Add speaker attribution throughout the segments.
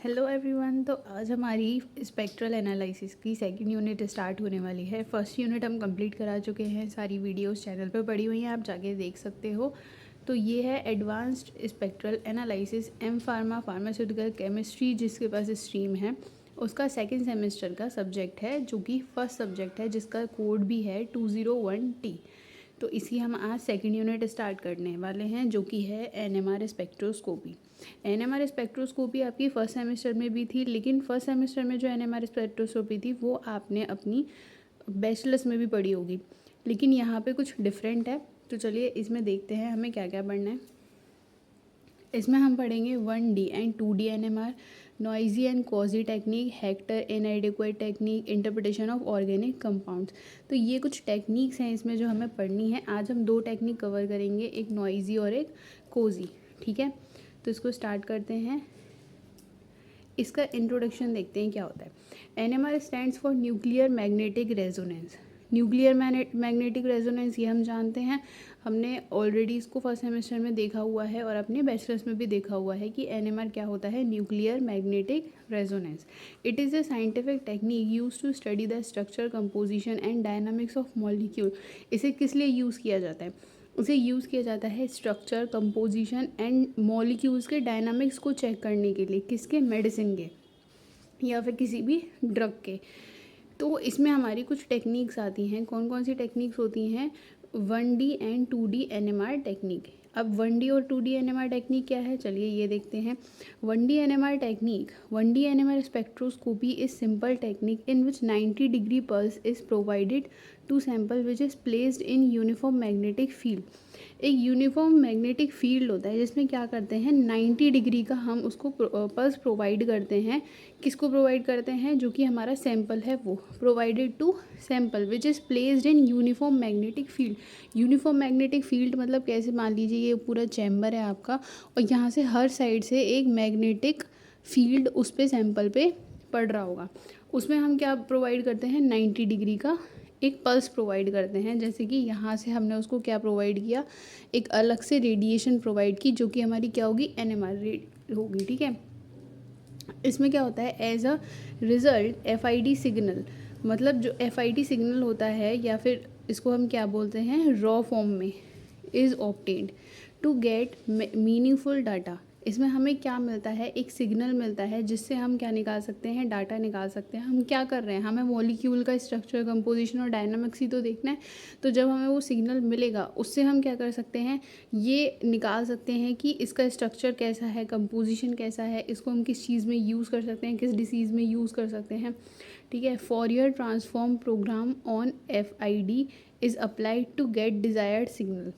Speaker 1: Hello everyone. तो आज हमारी स्पेक्ट्रल एनालिसिस की सेकंड यूनिट स्टार्ट होने वाली है। फर्स्ट यूनिट हम कंप्लीट करा चुके हैं, सारी वीडियोस चैनल पर पड़ी हुई हैं, आप जाके देख सकते हो। तो ये है advanced spectral analysis M pharma pharmaceutical chemistry, जिसके पास स्ट्रीम है उसका सेकेंड सेमेस्टर का सब्जेक्ट है, जो कि फर्स्ट सब्जेक्ट है जिसका कोड भी है 201T। तो इसी हम आज सेकंड यूनिट स्टार्ट करने वाले हैं, जो कि है एनएमआर स्पेक्ट्रोस्कोपी। एनएमआर स्पेक्ट्रोस्कोपी आपकी फर्स्ट सेमेस्टर में भी थी, लेकिन फर्स्ट सेमेस्टर में जो एनएमआर स्पेक्ट्रोस्कोपी थी वो आपने अपनी बैचलर्स में भी पढ़ी होगी, लेकिन यहाँ पे कुछ डिफरेंट है। तो चलिए इसमें देखते हैं हमें क्या क्या पढ़ना है। इसमें हम पढ़ेंगे 1D and 2D NMR, NOESY and COSY technique, HETCOR INADEQUATE technique, interpretation of organic compounds. तो ये कुछ टेक्निक्स हैं इसमें जो हमें पढ़नी है। आज हम दो टेक्निक कवर करेंगे, एक नॉइजी और एक कोजी। ठीक है, तो इसको स्टार्ट करते हैं। इसका इंट्रोडक्शन देखते हैं क्या होता है। NMR stands for nuclear magnetic resonance. Nuclear magnetic resonance ये हम जानते हैं, हमने ऑलरेडी इसको फर्स्ट सेमेस्टर में देखा हुआ है और अपने बैचलर्स में भी देखा हुआ है कि एनएमआर क्या होता है, nuclear magnetic resonance. It is a scientific technique use to study the structure, composition and dynamics of molecule. इसे किस लिए यूज़ किया जाता है? उसे यूज़ किया जाता है स्ट्रक्चर, कंपोजिशन एंड मॉलिक्यूल्स के डायनामिक्स को चेक करने के लिए। किसके? मेडिसिन के या फिर किसी भी ड्रग के। तो इसमें हमारी कुछ टेक्निक्स आती हैं। कौन कौन सी टेक्निक्स होती हैं? 1D and 2D NMR technique. अब 1D और 2D एनएमआर टेक्निक क्या है, चलिए ये देखते हैं। 1D NMR technique, 1D NMR spectroscopy is simple technique in which 90 degree pulse is provided to sample which is placed in uniform magnetic field. एक uniform magnetic field होता है जिसमें क्या करते हैं, 90 डिग्री का हम उसको पल्स प्रोवाइड करते हैं। किसको प्रोवाइड करते हैं? जो कि हमारा सैंपल है वो। Provided to sample which is placed in uniform magnetic field. Uniform magnetic field मतलब कैसे, मान लीजिए ये पूरा चैम्बर है आपका और यहाँ से हर साइड से एक मैग्नेटिक फील्ड उस पे सैंपल पे पड़ रहा होगा। उसमें हम क्या प्रोवाइड करते हैं, 90 डिग्री का एक पल्स प्रोवाइड करते हैं। जैसे कि यहाँ से हमने उसको क्या प्रोवाइड किया, एक अलग से रेडिएशन प्रोवाइड की, जो कि हमारी क्या होगी, एनएमआर होगी। ठीक है, इसमें क्या होता है, as a result FID signal, मतलब जो FID सिग्नल होता है या फिर इसको हम क्या बोलते हैं, रॉ फॉर्म में, is obtained to get meaningful data. इसमें हमें क्या मिलता है, एक सिग्नल मिलता है जिससे हम क्या निकाल सकते हैं, डाटा निकाल सकते हैं। हम क्या कर रहे हैं, हमें मॉलिक्यूल का स्ट्रक्चर, कंपोजिशन और डायनामिक्स ही तो देखना है। तो जब हमें वो सिग्नल मिलेगा उससे हम क्या कर सकते हैं, ये निकाल सकते हैं कि इसका स्ट्रक्चर कैसा है, कंपोजिशन कैसा है, इसको हम किस चीज़ में यूज़ कर सकते हैं, किस डिसीज़ में यूज़ कर सकते हैं। ठीक है, Fourier transform program on FID is applied to get desired signal.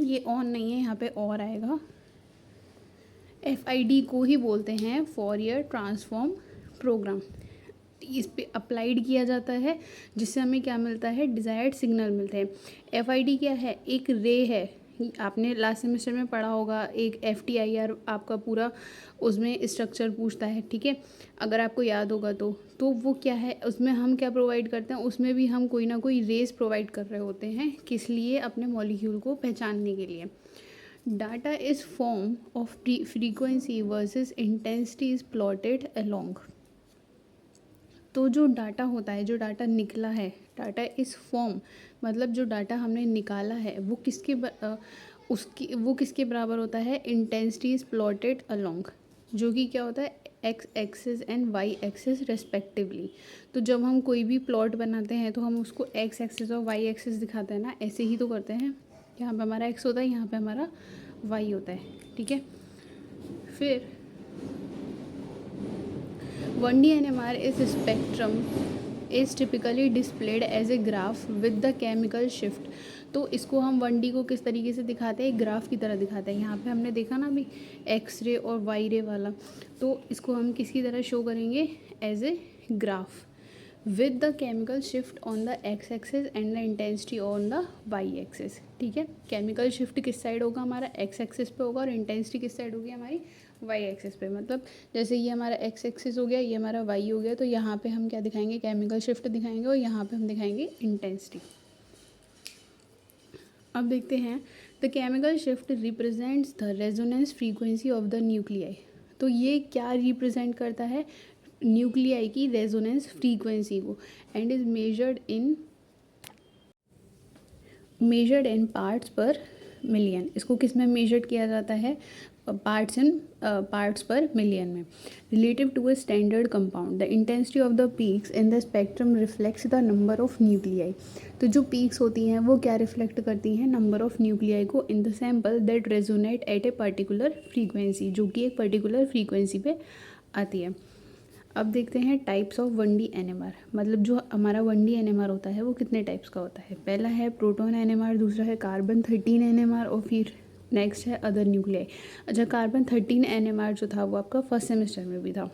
Speaker 1: ये ऑन नहीं है, यहाँ पे और आएगा। FID को ही बोलते हैं फॉरियर ट्रांसफॉर्म प्रोग्राम। इस पे अप्लाइड किया जाता है जिससे हमें क्या मिलता है, डिज़ायर्ड सिग्नल मिलते हैं। FID क्या है, एक रे है। आपने लास्ट सेमेस्टर में पढ़ा होगा, एक FTIR आपका पूरा उसमें स्ट्रक्चर पूछता है। ठीक है, अगर आपको याद होगा तो वो क्या है, उसमें हम क्या प्रोवाइड करते हैं, उसमें भी हम कोई ना कोई रेस प्रोवाइड कर रहे होते हैं। किस लिए? अपने मॉलिक्यूल को पहचानने के लिए। Data is form of frequency versus intensity is plotted along. तो जो डाटा होता है, जो डाटा निकला है, डाटा इस फॉर्म मतलब जो डाटा हमने निकाला है वो किसके बराबर होता है, इंटेंसिटी इज प्लॉटेड अलोंग, जो कि क्या होता है, X axis and Y axis respectively. तो जब हम कोई भी प्लॉट बनाते हैं तो हम उसको X एक्सिस और Y एक्सिस दिखाते हैं ना, ऐसे ही तो करते हैं। यहाँ पे हमारा X होता है, यहाँ पे हमारा Y होता है। ठीक है, फिर 1D NMR is spectrum is typically displayed as a graph with the chemical shift। तो इसको हम 1D को किस तरीके से दिखाते हैं, ग्राफ की तरह दिखाते हैं। यहाँ पे हमने देखा ना अभी एक्स रे और वाई रे वाला, तो इसको हम किसकी तरह शो करेंगे, as a graph with the chemical shift on the x axis and the intensity on the y axis. ठीक है, केमिकल शिफ्ट किस साइड होगा, हमारा एक्स एक्सिस पे होगा, और इंटेंसिटी किस साइड होगी, हमारी वाई एक्सिस पे। मतलब जैसे ये हमारा एक्स एक्सिस हो गया, ये हमारा वाई हो गया, तो यहाँ पे हम क्या दिखाएंगे, केमिकल शिफ्ट दिखाएंगे, और यहाँ पे हम दिखाएंगे इंटेंसिटी। अब देखते हैं, the chemical shift represents the resonance frequency of the nuclei. तो ये क्या रिप्रेजेंट करता है, न्यूक्लियाई की रेजोनेंस फ्रीक्वेंसी को, and is measured in parts per million. इसको किस में मेजर्ड किया जाता है, पार्ट्स पर मिलियन में। Relative to a standard compound, the intensity of the peaks in the spectrum reflects the number of nuclei. तो जो पीक्स होती हैं वो क्या रिफ्लेक्ट करती हैं, नंबर ऑफ न्यूक्लियाई को in the sample that resonate at a particular frequency, जो कि एक पर्टिकुलर फ्रीक्वेंसी पे आती है। अब देखते हैं टाइप्स ऑफ 1D NMR, मतलब जो हमारा 1D NMR होता है वो कितने टाइप्स का होता है। पहला है प्रोटॉन NMR, दूसरा है कार्बन 13 NMR और फिर नेक्स्ट है अदर न्यूक्लियाई। अच्छा, कार्बन 13 NMR जो था वो आपका फर्स्ट सेमेस्टर में भी था।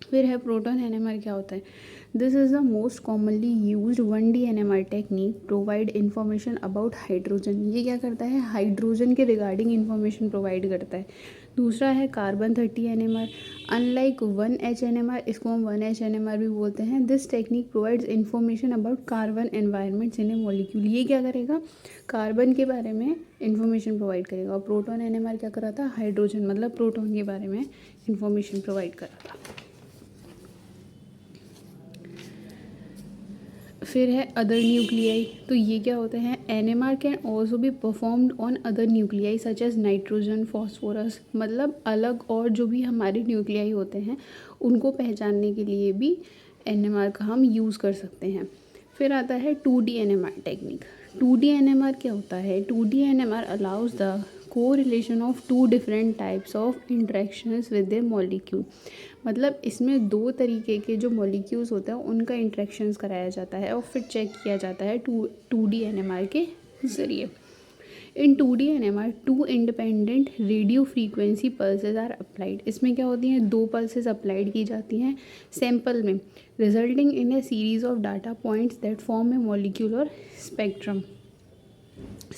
Speaker 1: फिर है प्रोटॉन NMR, क्या होता है, this is the most commonly used 1D NMR technique, provide information about hydrogen. ये क्या करता है, हाइड्रोजन के रिगार्डिंग इन्फॉर्मेशन प्रोवाइड करता है। दूसरा है carbon 30 NMR, unlike 1H NMR, इसको हम 1H NMR भी बोलते हैं। This technique provides information about carbon environments in A molecule. ये क्या करेगा, कार्बन के बारे में इन्फॉर्मेशन प्रोवाइड करेगा। और प्रोटॉन NMR क्या कर रहा था, हाइड्रोजन मतलब प्रोटॉन के बारे में इन्फॉर्मेशन प्रोवाइड कर रहा था। फिर है अदर न्यूक्लियाई, तो ये क्या होते हैं, NMR can also be performed on other nuclei such as nitrogen, phosphorus, मतलब अलग और जो भी हमारे न्यूक्लियाई होते हैं उनको पहचानने के लिए भी NMR का हम यूज़ कर सकते हैं। फिर आता है 2D NMR technique. 2D NMR क्या होता है, 2D NMR allows the correlation of two different types of interactions with a molecule, मतलब इसमें दो तरीके के जो मॉलिक्यूल्स होते हैं उनका इंटरेक्शंस कराया जाता है और फिर चेक किया जाता है 2D NMR के ज़रिए। In 2D NMR 2 independent radio frequency pulses are applied. इसमें क्या होती हैं, 2 पल्सेज अप्लाइड की जाती हैं सैंपल में, resulting in A series of data points that form A molecule और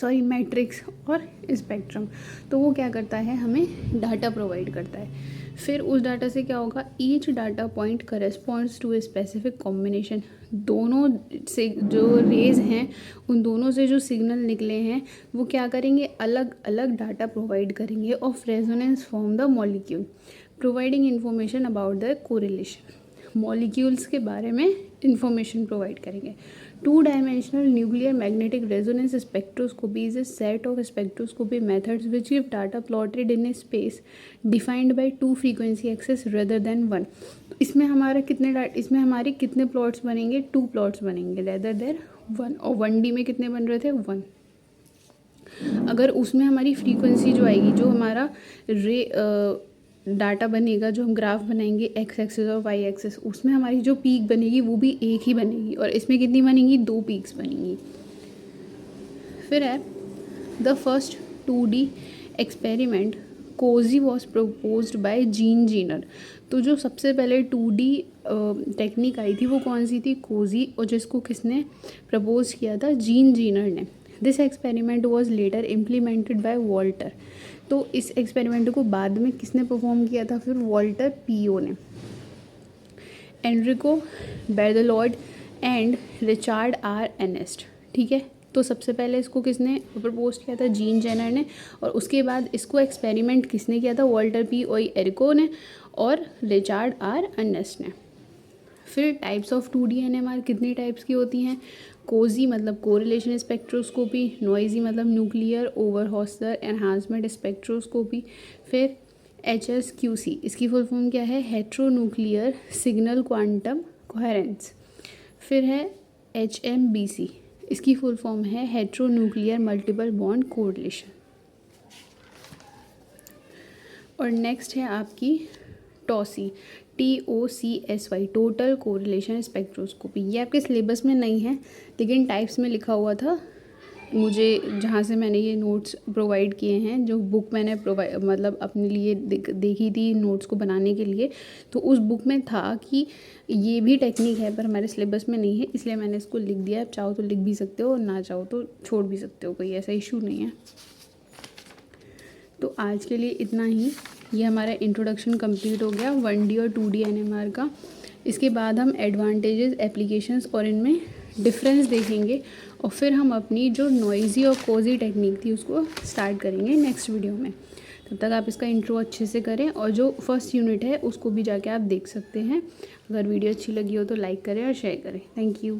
Speaker 1: मैट्रिक्स और स्पेक्ट्रम। तो वो क्या करता है, हमें डाटा प्रोवाइड करता है। फिर उस डाटा से क्या होगा, each data point corresponds to a specific combination. दोनों से जो रेज हैं उन दोनों से जो सिग्नल निकले हैं वो क्या करेंगे, अलग अलग डाटा प्रोवाइड करेंगे of resonance from the molecule, providing information about the correlation. Molecules के बारे में इंफॉर्मेशन प्रोवाइड करेंगे। 2-dimensional nuclear magnetic resonance spectroscopy is a set of spectroscopy methods which give data plotted in a space defined by 2 frequency axes rather than 1। इसमें हमारे कितने plots बनेंगे, 2 plots बनेंगे rather than 1। और 1D में कितने बन रहे थे, 1। अगर उसमें हमारी फ्रीक्वेंसी जो आएगी, जो हमारा डाटा बनेगा, जो हम ग्राफ बनाएंगे एक्स एक्सिस और वाई एक्सिस, उसमें हमारी जो पीक बनेगी वो भी एक ही बनेगी, और इसमें कितनी बनेंगी, 2 पीक्स बनेंगी। फिर है the first 2D experiment COSY was proposed by Jean Jeener. तो जो सबसे पहले 2D टेक्निक आई थी वो कौन सी थी, कोजी, और जिसको किसने प्रपोज किया था, जीन जीनर ने। This experiment was later implemented by Walter. तो इस एक्सपेरिमेंट को बाद में किसने परफॉर्म किया था, फिर वॉल्टर पीओ ने। Enrico बेर्दलॉयड and Richard are earnest, ठीक है। तो सबसे पहले इसको किसने प्रपोज किया था, जीन जेनर ने, और उसके बाद इसको एक्सपेरिमेंट किसने किया था, वॉल्टर पी एरिको ने और रिचार्ड आर एर्नेस्ट ने। फिर टाइप्स ऑफ 2D NMR कितनी टाइप्स की होती हैं, कोजी मतलब कोरिलेशन स्पेक्ट्रोस्कोपी, नॉइजी मतलब न्यूक्लियर ओवरहॉस्लर एनहांसमेंट स्पेक्ट्रोस्कोपी। फिर HSQC, इसकी फुल फॉर्म क्या है, हेट्रोन्यूक्लियर सिग्नल क्वांटम कोहेरेंस। फिर है HMBC, इसकी फुल फॉर्म है हेट्रोन्यूक्लियर मल्टीपल बॉन्ड कोरिलेशन। और नेक्स्ट है आपकी टॉसी, TOCSY, टोटल कोरिलेशन स्पेक्ट्रोस्कोपी। ये आपके सिलेबस में नहीं है लेकिन टाइप्स में लिखा हुआ था मुझे, जहाँ से मैंने ये नोट्स प्रोवाइड किए हैं, जो बुक मैंने मतलब अपने लिए देखी थी नोट्स को बनाने के लिए, तो उस बुक में था कि ये भी टेक्निक है पर हमारे सिलेबस में नहीं है, इसलिए मैंने इसको लिख दिया। आप चाहो तो लिख भी सकते हो और ना चाहो तो छोड़ भी सकते हो, कोई ऐसा इशू नहीं है। तो आज के लिए इतना ही, ये हमारा इंट्रोडक्शन कंप्लीट हो गया 1D और 2D NMR का। इसके बाद हम एडवांटेजेस, एप्लीकेशंस और इनमें डिफरेंस देखेंगे, और फिर हम अपनी जो नॉइज़ी और कोजी टेक्निक थी उसको स्टार्ट करेंगे नेक्स्ट वीडियो में। तब तक आप इसका इंट्रो अच्छे से करें और जो फर्स्ट यूनिट है उसको भी जाके आप देख सकते हैं। अगर वीडियो अच्छी लगी हो तो लाइक करें और शेयर करें। Thank you.